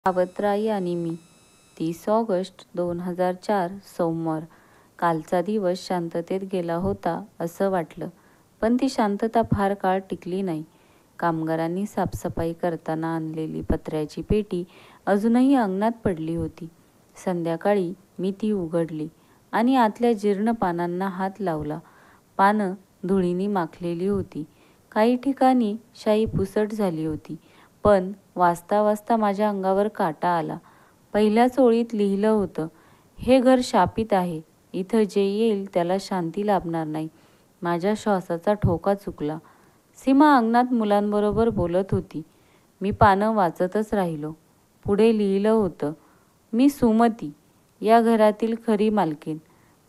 सावत्राई आणि मी 30 ऑगस्ट 2004 सोमवार. कालचा दिवस शांततेत गेला होता असं वाटलं, पण ती शांतता फार काळ टिकली नाही. कामगारांनी साफसफाई करताना आणलेली पत्र्याची पेटी अजूनही अंगणात पडली होती. संध्याकाळी मी ती उघडली आणि आतल्या जीर्ण पानांना हात लावला. पानं धुळीने माखलेली होती. काही ठिकाणी शाई पुसट झाली होती, पण वाचता वाचता माझ्या अंगावर काटा आला. पहिल्याच ओळीत लिहिलं होतं, हे घर शापित आहे. इथं जे येईल त्याला शांती लाभणार नाही. माझ्या श्वासाचा ठोका चुकला. सीमा अंगणात मुलांबरोबर बोलत होती. मी पानं वाचतच राहिलो. पुढे लिहिलं होतं, मी सुमती, या घरातील खरी मालकीण.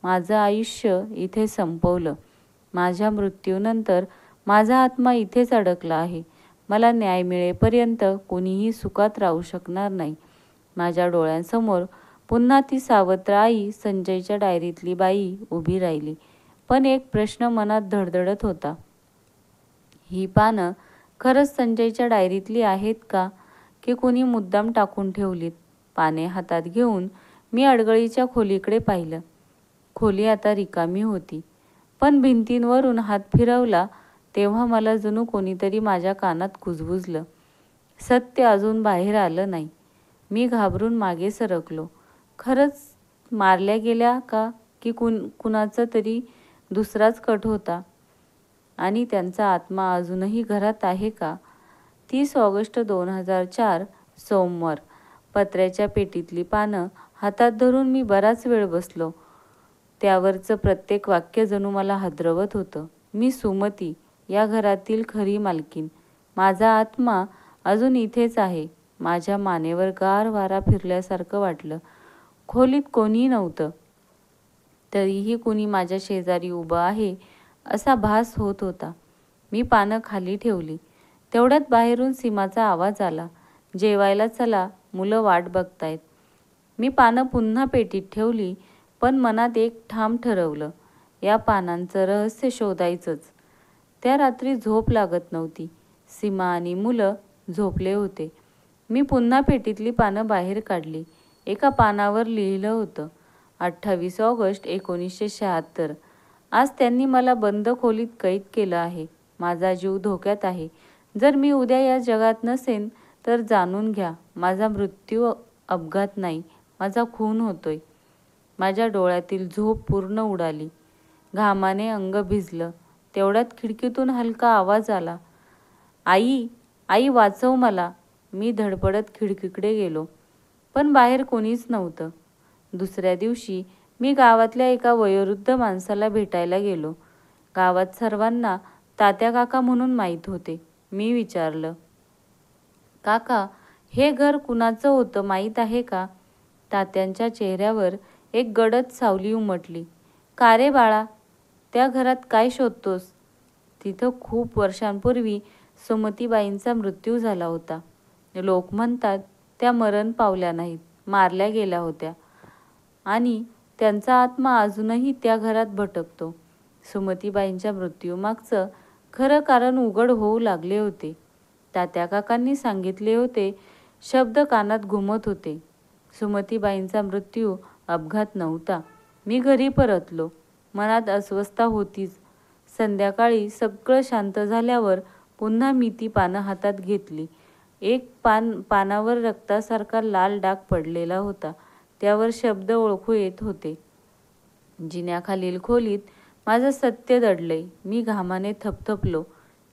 माझं आयुष्य इथे संपवलं. माझ्या मृत्यूनंतर माझा आत्मा इथेच अडकला आहे. मला न्याय मिळेपर्यंत कोणीही सुखात राहू शकणार नाही. माझ्या डोळ्यांसमोर पुन्हा ती सावत्र आई, संजयच्या डायरीतली बाई उभी राहिली. पण एक प्रश्न मनात धडधडत होता. ही पानं खरंच संजयच्या डायरीतली आहेत का, की कोणी मुद्दाम टाकून ठेवलीत? पाने हातात घेऊन मी अडगळीच्या खोलीकडे पाहिलं. खोली आता रिकामी होती, पण भिंतींवरून हात फिरवला तेव्हा मला जणू कोणीतरी माझ्या कानात कुजबुजलं. सत्य अजून बाहेर आलं नाही. मी घाबरून मागे सरकलो. खरंच मारल्या गेल्या का, की कुणाचा तरी दुसराच कट होता आणि त्यांचा आत्मा अजूनही घरात आहे का? 30 ऑगस्ट 2004 सोमवार. पत्र्याच्या पेटीतली पानं हातात धरून मी बराच वेळ बसलो. त्यावरचं प्रत्येक वाक्य जणू मला हादरवत होतं. मी सुमती, या घरातील खरी मालकीण. माझा आत्मा अजून इथेच आहे. माझ्या मानेवर गार वारा फिरल्यासारखं वाटलं. खोलीत कोणी नव्हतं, तरीही कुणी माझ्या शेजारी उभं आहे असा भास होत होता. मी पानं खाली ठेवली. तेवढ्यात बाहेरून सीमाचा आवाज आला, जेवायला चला, मुलं वाट बघतायत. मी पानं पुन्हा पेटीत ठेवली, पण मनात एक ठाम ठरवलं, या पानांचं रहस्य शोधायचंच. त्या रात्री झोप लागत नव्हती. सीमा आणि मुलं झोपले होते. मी पुन्हा पेटीतली पानं बाहेर काढली. एका पानावर लिहिलं होतं, 28 ऑगस्ट 1976. आज त्यांनी मला बंद खोलीत कैद केलं आहे. माझा जीव धोक्यात आहे. जर मी उद्या या जगात नसेन तर जाणून घ्या, माझा मृत्यू अपघात नाही, माझा खून होतोय. माझ्या डोळ्यातील झोप पूर्ण उडाली. घामाने अंग भिजलं. तेवढ्यात खिडकीतून हलका आवाज आला, आई, आई वाचव मला. मी धडपडत खिडकीकडे गेलो, पण बाहेर कोणीच नव्हतं. दुसऱ्या दिवशी मी गावातल्या एका वयोवृद्ध माणसाला भेटायला गेलो. गावात सर्वांना तात्या काका म्हणून माहीत होते. मी विचारलं, काका, हे घर कुणाचं होतं माहीत आहे का? तात्यांच्या चेहऱ्यावर एक गडद सावली उमटली. का रे बाळा, त्या घरात काय शोधतोस? तिथं खूप वर्षांपूर्वी सुमतीबाईंचा मृत्यू झाला होता. लोक म्हणतात त्या मरण पावल्या नाहीत, मारल्या गेल्या होत्या आणि त्यांचा आत्मा अजूनही त्या घरात भटकतो. सुमतीबाईंच्या मृत्यूमागचं खरं कारण उघड होऊ लागले होते. तात्या काकांनी सांगितले होते. शब्द कानात घुमत होते. सुमतीबाईंचा मृत्यू अपघात नव्हता. मी घरी परतलो. मनात अस्वस्थता होतीच. संध्याकाळी सगळं शांत झाल्यावर पुन्हा मी ती पानं हातात घेतली. एक पानावर रक्तासारखा लाल डाग पडलेला होता. त्यावर शब्द ओळखू येत होते, जिन्याखालील खोलीत माझं सत्य दडलंय. मी घामाने थपथपलो.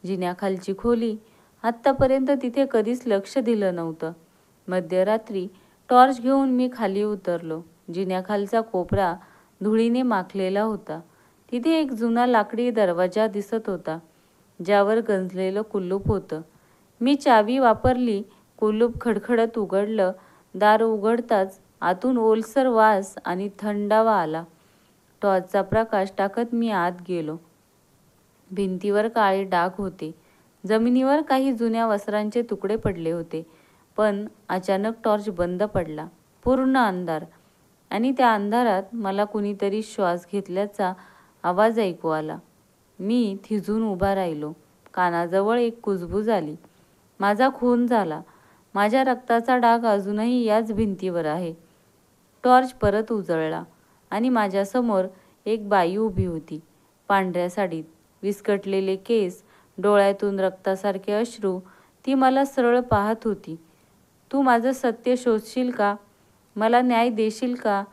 जिन्याखालची खोली. आत्तापर्यंत तिथे कधीच लक्ष दिलं नव्हतं. मध्यरात्री टॉर्च घेऊन मी खाली उतरलो. जिन्याखालचा कोपरा धुळीने माखलेला होता. तिथे एक जुना लाकडी दरवाजा दिसत होता, ज्यावर गंजलेलं कुलूप होतं. मी चावी वापरली. कुलूप खडखडत उघडलं. दार उघडताच आतून ओलसर वास आणि थंडावा आला. टॉर्चचा प्रकाश टाकत मी आत गेलो. भिंतीवर काळे डाग होते. जमिनीवर काही जुन्या वस्त्रांचे तुकडे पडले होते. पण अचानक टॉर्च बंद पडला. पूर्ण अंधार. आणि त्या अंधारात मला कुणीतरी श्वास घेतल्याचा आवाज ऐकू आला. मी थिजून उभा राहिलो. कानाजवळ एक कुजबूज आली. माझा खून झाला. माझ्या रक्ताचा डाग अजूनही याच भिंतीवर आहे. टॉर्च परत उजळला आणि माझ्यासमोर एक बाई उभी होती. पांढऱ्या साडीत, विस्कटलेले केस, डोळ्यातून रक्तासारखे अश्रू. ती मला सरळ पाहत होती. तू माझं सत्य शोधशील का? मला न्याय देशील का?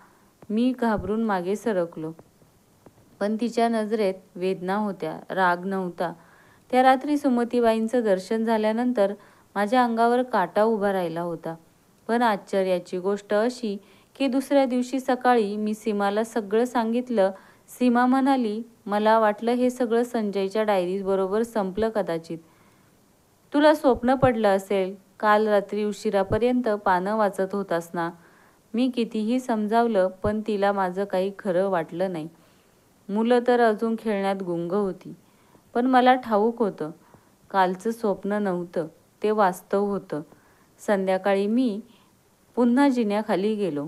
मी घाबरून मागे सरकलो. पण तिच्या नजरेत वेदना होत्या, राग नव्हता. त्या रात्री सुमतीबाईंचं दर्शन झाल्यानंतर माझ्या अंगावर काटा उभा राहिला होता. पण आश्चर्याची गोष्ट अशी की दुसऱ्या दिवशी सकाळी मी सीमाला सगळं सांगितलं. सीमा म्हणाली, मला वाटलं हे सगळं संजयच्या डायरीबरोबर संपलं कदाचित. तुला स्वप्न पडलं असेल. काल रात्री उशिरापर्यंत पानं वाचत होतास ना. मी कितीही समजावलं पण तिला माझं काही खरं वाटलं नाही. मुलं तर अजून खेळण्यात गुंग होती. पण मला ठाऊक होतं, कालचं स्वप्न नव्हतं, ते वास्तव होतं. संध्याकाळी मी पुन्हा जिन्याखाली गेलो.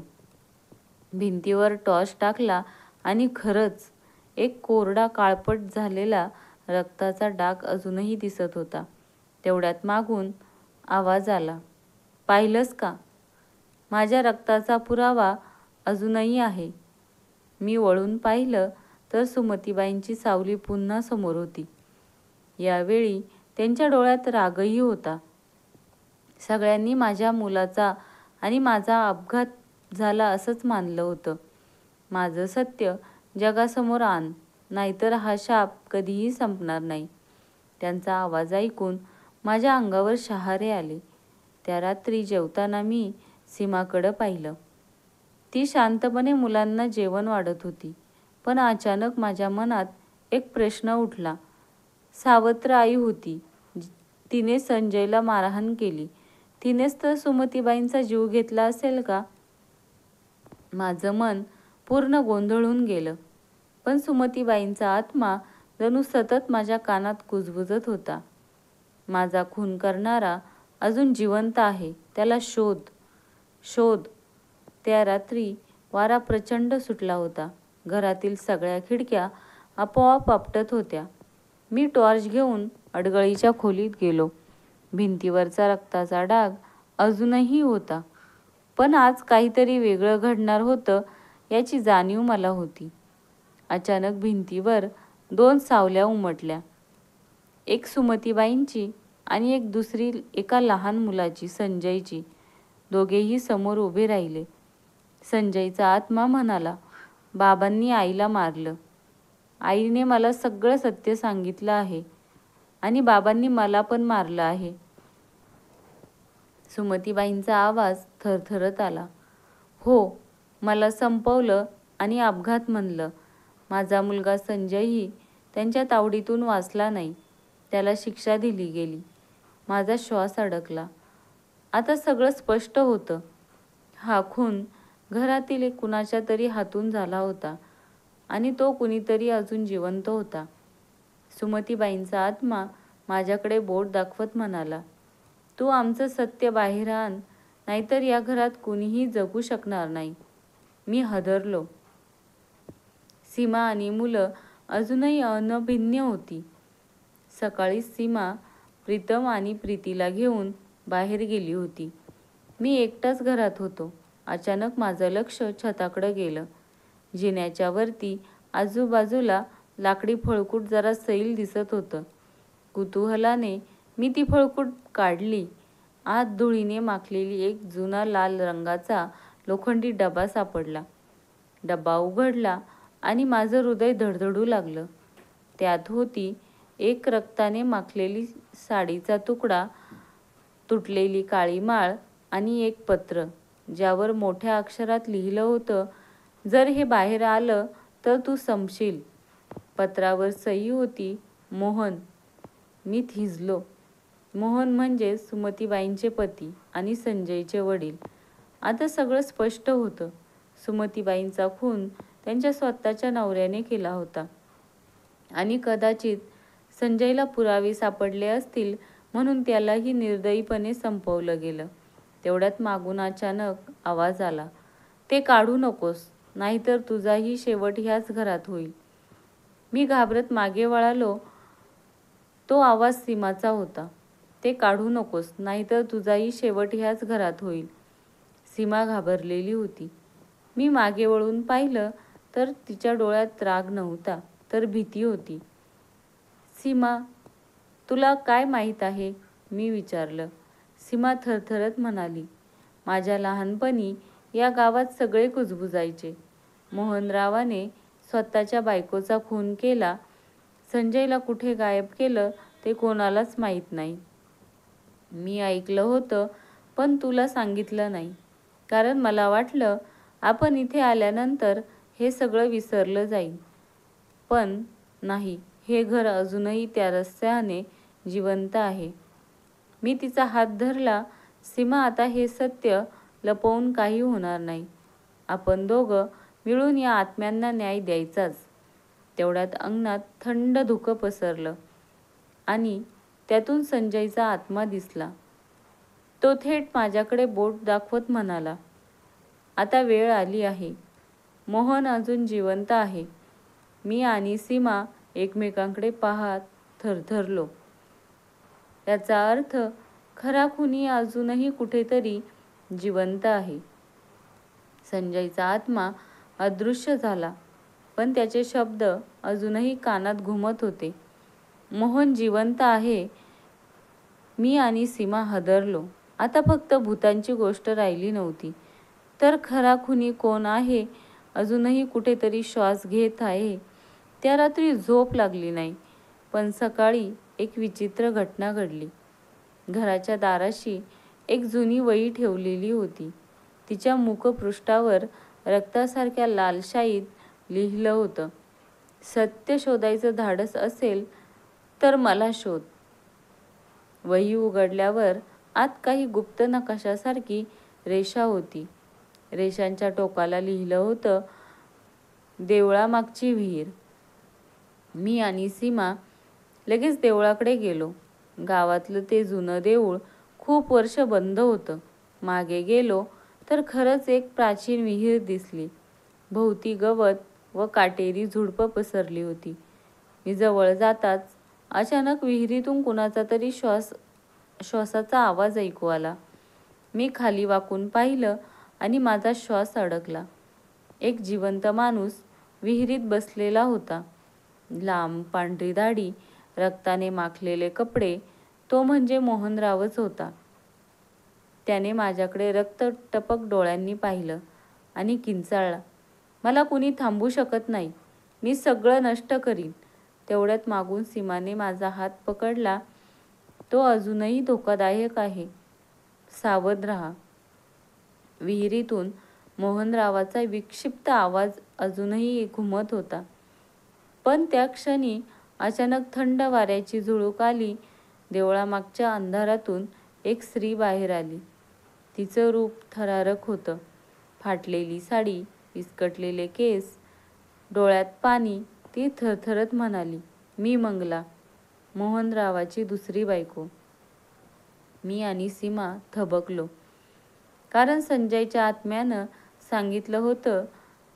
भिंतीवर टॉर्च टाकला आणि खरंच एक कोरडा काळपट झालेला रक्ताचा डाग अजूनही दिसत होता. तेवढ्यात मागून आवाज आला, पाहिलंस का? माझ्या रक्ताचा पुरावा अजूनही आहे. मी वळून पाहिलं तर सुमतीबाईंची सावली पुन्हा समोर होती. यावेळी त्यांच्या डोळ्यात रागही होता. सगळ्यांनी माझ्या मुलाचा आणि माझा अपघात झाला असंच मानलं होतं. माझं सत्य जगासमोर आण, नाहीतर हा शाप कधीही संपणार नाही. त्यांचा आवाज ऐकून माझ्या अंगावर शहारे आले. त्या रात्री जेवताना मी सीमाकडं पाहिलं. ती शांतपणे मुलांना जेवण वाढत होती. पण अचानक माझ्या मनात एक प्रश्न उठला. सावत्र आई होती, तिने संजयला मारहाण केली. तिनेच तर सुमतीबाईंचा जीव घेतला असेल का? माझं मन पूर्ण गोंधळून गेलं. पण सुमतीबाईंचा आत्मा जणू सतत माझ्या कानात कुजबुजत होता. माझा खून करणारा अजून जिवंत आहे, त्याला शोध, शोध. त्या रात्री वारा प्रचंड सुटला होता. घरातील सगळ्या खिडक्या आपोआप आपटत होत्या. मी टॉर्च घेऊन अडगळीच्या खोलीत गेलो. भिंतीवरचा रक्ताचा डाग अजूनही होता. पण आज काहीतरी वेगळं घडणार होतं याची जाणीव मला होती. अचानक भिंतीवर 2 सावल्या उमटल्या. एक सुमतीबाईंची आणि एक दुसरी एका लहान मुलाची, संजयची. दोघेही समोर उभे राहिले. संजयचा आत्मा म्हणाला, बाबांनी आईला मारलं. आईने मला सगळं सत्य सांगितलं आहे आणि बाबांनी मला पण मारलं आहे. सुमतीबाईंचा आवाज थरथरत आला. हो, मला संपवलं आणि अपघात म्हणलं. माझा मुलगा संजयही त्यांच्या तावडीतून वाचला नाही. त्याला शिक्षा दिली गेली. माझा श्वास अडकला. आता सगळं स्पष्ट होतं. हा खून घरातील एक कुणाच्या तरी हातून झाला होता आणि तो कुणीतरी अजून जिवंत होता. सुमतीबाईंचा आत्मा माझ्याकडे बोट दाखवत म्हणाला, तू आमचं सत्य बाहेर आण, नाहीतर या घरात कुणीही जगू शकणार नाही. मी हादरलो. सीमा आणि मुलं अजूनही अनभिज्ञ होती. सकाळी सीमा प्रीतम आणि प्रीतीला घेऊन बाहेर गेली होती. मी एकटाच घरात होतो. अचानक माझं लक्ष छताकडं गेलं. जिन्याच्या वरती आजूबाजूला लाकडी फळकूट जरा सैल दिसत होतं. कुतूहलाने मी ती फळकूट काढली. आत धुळीने माखलेली एक जुना लाल रंगाचा लोखंडी डबा सापडला. डबा उघडला आणि माझं हृदय धडधडू लागलं. त्यात होती एक रक्ताने माखलेली साडीचा तुकडा, तुटलेली काळी माळ आणि एक पत्र, ज्यावर मोठ्या अक्षरात लिहिलं होतं, जर हे बाहेर आलं तर तू संपशील. पत्रावर सही होती, मोहन. मी थिजलो. मोहन म्हणजे सुमतीबाईंचे पती आणि संजयचे वडील. आता सगळं स्पष्ट होतं. सुमतीबाईंचा खून त्यांच्या स्वतःच्या नवऱ्याने केला होता आणि कदाचित संजयला पुरावे सापडले असतील म्हणून त्यालाही निर्दयीपणे संपवलं गेलं. तेवढ्यात मागून अचानक आवाज आला, ते काढू नकोस, नाहीतर तुझाही शेवट ह्याच घरात होईल. मी घाबरत मागे वळालो. तो आवाज सीमाचा होता. ते काढू नकोस, नाहीतर तुझाही शेवट ह्याच घरात होईल. सीमा घाबरलेली होती. मी मागे वळून पाहिलं तर तिच्या डोळ्यात राग नव्हता, तर भीती होती. सीमा, तुला काय माहीत आहे? मी विचारलं. सीमा थरथरत म्हणाली, माझ्या लहानपणी या गावात सगळे कुजबुजायचे. मोहनरावाने स्वतःच्या बायकोचा खून केला. संजयला कुठे गायब केलं ते कोणालाच माहीत नाही. मी ऐकलं होतं, पण तुला सांगितलं नाही. कारण मला वाटलं आपण इथे आल्यानंतर हे सगळं विसरलं जाईल. पण नाही, हे घर अजूनही त्या रस्त्याने जिवंत आहे. मी तिचा हात धरला. सीमा, आता हे सत्य लपवून काही होणार नाही. आपण दोघं मिळून या आत्म्यांना न्याय द्यायचाच. तेवढ्यात अंगणात थंड धुकं पसरलं आणि त्यातून संजयचा आत्मा दिसला. तो थेट माझ्याकडे बोट दाखवत म्हणाला, आता वेळ आली आहे. मोहन अजून जिवंत आहे. मी आणि सीमा एकमेकांकडे पाहत थरथरलो. याचा अर्थ खरा खुनी अजूनही कुठेतरी जिवंत आहे. संजयचा आत्मा अदृश्य झाला, पण त्याचे शब्द अजूनही कानात घुमत होते. मोहन जिवंत आहे. मी आणि सीमा हादरलो. आता फक्त भूतांची गोष्ट राहिली नव्हती, तर खरा खुनी कोण आहे अजूनही कुठेतरी श्वास घेत आहे. त्या रात्री झोप लागली नाही. पण सकाळी एक विचित्र घटना घडली. घराच्या दाराशी एक जुनी वही ठेवलेली होती. तिच्या मुखपृष्ठावर रक्तासारख्या लाल शाईत लिहिलं होतं, सत्य शोधायचं धाडस असेल तर मला शोध. वही उघडल्यावर आत काही गुप्त नकाशासारखी रेषा होती. रेषांच्या टोकाला लिहिलं होतं, देवळामागची विहीर. मी आणि सीमा लगेच देवळाकडे गेलो. गावातलं ते जुनं देऊळ खूप वर्ष बंद होतं. मागे गेलो तर खरंच एक प्राचीन विहीर दिसली. भोवती गवत व काटेरी झुडपं पसरली होती. मी जवळ जाताच अचानक विहिरीतून कुणाचा तरी श्वासाचा आवाज ऐकू आला. मी खाली वाकून पाहिलं आणि माझा श्वास अडकला. एक जिवंत माणूस विहिरीत बसलेला होता. लांब पांढरी दाढी, रक्ताने माखलेले कपडे. तो म्हणजे मोहनरावच होता. त्याने माझ्याकडे रक्त टपक डोळ्यांनी पाहिलं आणि किंचाळला, मला कुणी थांबू शकत नाही. मी सगळं नष्ट करीन. तेवढ्यात मागून सीमाने माझा हात पकडला. तो अजूनही धोकादायक आहे. सावध राहा. विहिरीतून मोहनरावाचा विक्षिप्त आवाज अजूनही घुमत होता. पण त्या क्षणी अचानक थंड वाऱ्याची झुळूक आली. देवळामागच्या अंधारातून एक स्त्री बाहेर आली. तिचं रूप थरारक होतं. फाटलेली साडी, विस्कटलेले केस, डोळ्यात पाणी. ती थरथरत म्हणाली, मी मंगला, मोहनरावाची दुसरी बायको. मी आणि सीमा थबकलो. कारण संजयच्या आत्म्यानं सांगितलं होतं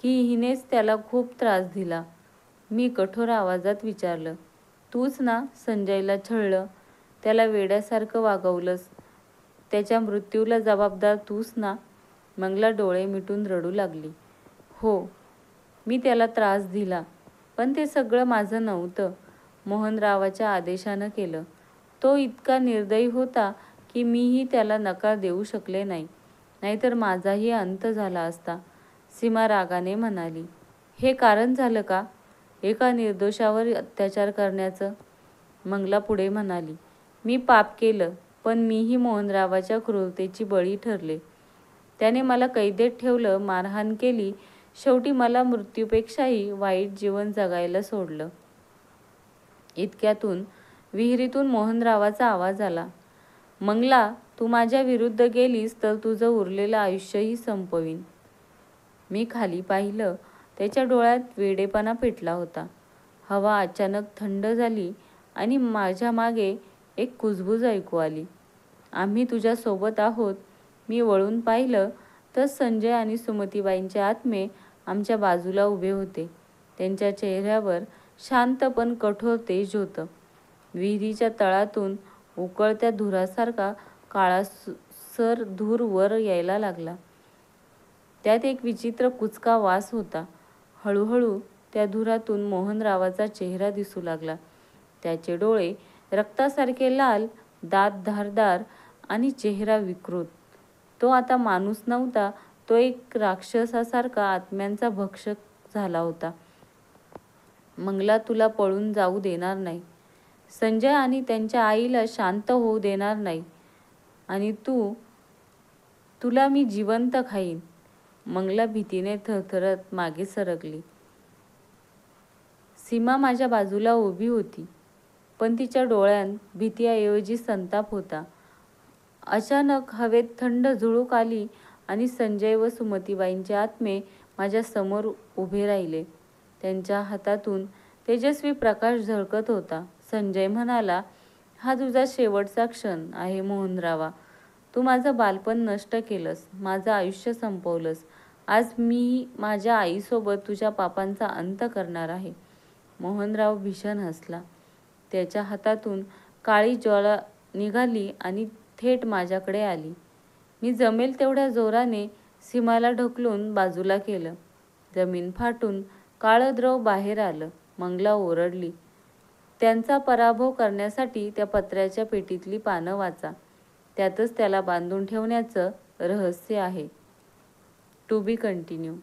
की हिनेच त्याला खूप त्रास दिला. मी कठोर आवाजात विचारलं, तूच ना संजयला छळलं, त्याला वेड्यासारखं वागवलंस, त्याच्या मृत्यूला जबाबदार तूच ना? मंगला डोळे मिटून रडू लागली. हो, मी त्याला त्रास दिला, पण ते सगळं माझं नव्हतं. मोहनरावाच्या आदेशानं केलं. तो इतका निर्दयी होता की मीही त्याला नकार देऊ शकले नाही, नाहीतर माझाही अंत झाला असता. सीमा रागाने म्हणाली, हे कारण झालं का एका निर्दोषावर अत्याचार करण्याचं? मंगला पुढे म्हणाली, मी पाप केलं, पण मीही मोहनरावाच्या क्रूरतेची बळी ठरले. त्याने मला कैदेत ठेवलं, मारहाण केली, शेवटी मला मृत्यूपेक्षाही वाईट जीवन जगायला सोडलं. इतक्यातून विहिरीतून मोहनरावाचा आवाज आला, मंगला, तू माझ्या विरुद्ध गेलीस तर तुझं उरलेलं आयुष्यही संपवीन. मी खाली पाहिलं. त्याच्या डोळ्यात वेडेपणा पेटला होता. हवा अचानक थंड झाली आणि माझ्या मागे एक कुजबूज ऐकू आली. आम्ही तुझ्या सोबत आहोत. मी वळून पाहिलं तर संजय आणि सुमतीबाईंचे आत्मे आमच्या बाजूला उभे होते. त्यांच्या चेहऱ्यावर शांत पण कठोर तेज होतं. विहिरीच्या तळातून उकळत्या धुरासारखा काळासर धूर वर यायला लागला. त्यात एक विचित्र कुचका वास होता. हळूहळू त्या धुरातून मोहनरावाचा चेहरा दिसू लागला. त्याचे डोळे रक्तासारखे लाल, दात धारदार आणि चेहरा विकृत. तो आता माणूस नव्हता, तो एक राक्षसासारखा आत्म्यांचा भक्षक झाला होता. मंगला तुला पळून जाऊ देणार नाही. संजय आणि त्यांच्या आईला शांत होऊ देणार नाही. आणि तुला मी जिवंत खाईन. मंगला भीतीने थरथरत मागे सरकली. सीमा माझ्या बाजूला उभी होती, पण तिच्या डोळ्यांत भीतीऐवजी संताप होता. अचानक हवेत थंड झुळूक आली आणि संजय व सुमतीबाईंचे आत्मे माझ्या समोर उभे राहिले. त्यांच्या हातातून तेजस्वी प्रकाश झळकत होता. संजय म्हणाला, हा तुझा शेवटचा क्षण आहे मोहनरावा. तू माझं बालपण नष्ट केलंस, माझं आयुष्य संपवलंस. आज मी माझ्या आईसोबत तुझ्या पापांचा अंत करणार आहे. मोहनराव भीषण हसला. त्याच्या हातातून काळी ज्वाला निघाली आणि थेट माझ्याकडे आली. मी जमेल तेवढ्या जोराने सीमाला ढकलून बाजूला केलं. जमीन फाटून काळं द्रव बाहेर आलं. मंगला ओरडली, त्यांचा पराभव करण्यासाठी त्या पत्र्याच्या पेटीतली पानं वाचा. त्यातच त्याला बांधून ठेवण्याचं रहस्य आहे. To be continue.